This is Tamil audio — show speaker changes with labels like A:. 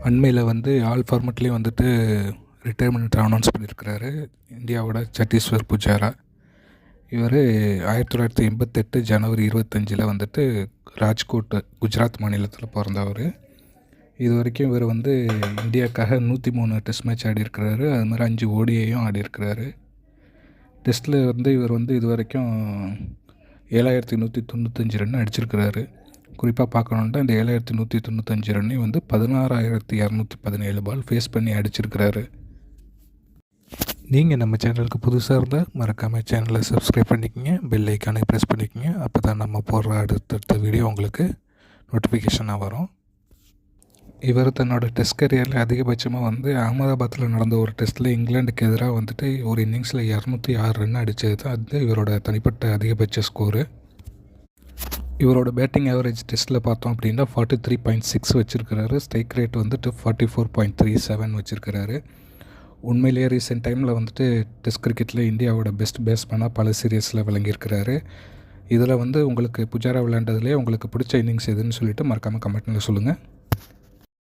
A: அண்மையில் வந்து ஆல் ஃபார்மெட்லேயும் வந்துட்டு ரிட்டையர்மெண்ட் அனௌன்ஸ் பண்ணியிருக்கிறாரு இந்தியாவோட சத்தீஸ்வர் புஜாரா. இவர் 1988 ஜனவரி 25 வந்துட்டு ராஜ்கோட் குஜராத் மாநிலத்தில் பிறந்தவர். இது வரைக்கும் இவர் வந்து இந்தியாவுக்காக 103 டெஸ்ட் மேட்ச் ஆடியிருக்கிறாரு. அது மாதிரி 5 ஓடிஐயும் ஆடியிருக்கிறாரு. டெஸ்ட்டில் வந்து இவர் வந்து இது வரைக்கும் 7195 ரன் அடிச்சிருக்கிறாரு. குறிப்பாக பார்க்கணுன்னா இந்த 7195 ரன்னையும் வந்து 16217 பால் ஃபேஸ் பண்ணி அடிச்சிருக்கிறாரு. நீங்கள் நம்ம சேனலுக்கு புதுசாக இருந்தால் மறக்காமல் சேனலை சப்ஸ்கிரைப் பண்ணிக்கோங்க, பெல் ஐக்கானை ப்ரெஸ் பண்ணிக்கோங்க. அப்போ தான் நம்ம போடுற அடுத்தடுத்த வீடியோ உங்களுக்கு நோட்டிஃபிகேஷனாக வரும். இவர் தன்னோட டெஸ்ட் கரியரில் அதிகபட்சமாக வந்து அகமதாபாத்தில் நடந்த ஒரு டெஸ்ட்டில் இங்கிலாந்துக்கு எதிராக வந்துட்டு ஒரு இன்னிங்ஸில் 206 ரன் அடித்தது தான் அது இவரோட தனிப்பட்ட அதிகபட்ச ஸ்கோரு. இவரோட பேட்டிங் ஆவரேஜ் டெஸ்ட்டில் பார்த்தோம் அப்படின்னா 43.6 வச்சுருக்கிறாரு. ஸ்ட்ரைக் ரேட் வந்துட்டு 44.37 வச்சுருக்கிறாரு. உண்மையிலேயே ரீசெண்ட் டைமில் வந்துட்டு டெஸ்ட் கிரிக்கெட்டில் இந்தியாவோட பெஸ்ட் பேட்ஸ்மேனாக பல சீரியஸில் விளங்கியிருக்கிறாரு. இதில் வந்து உங்களுக்கு புஜாரா விளையாண்டதுலேயே உங்களுக்கு பிடிச்ச இன்னிங்ஸ் எதுன்னு சொல்லிவிட்டு மறக்காமல் கமெண்ட்டில் சொல்லுங்கள்.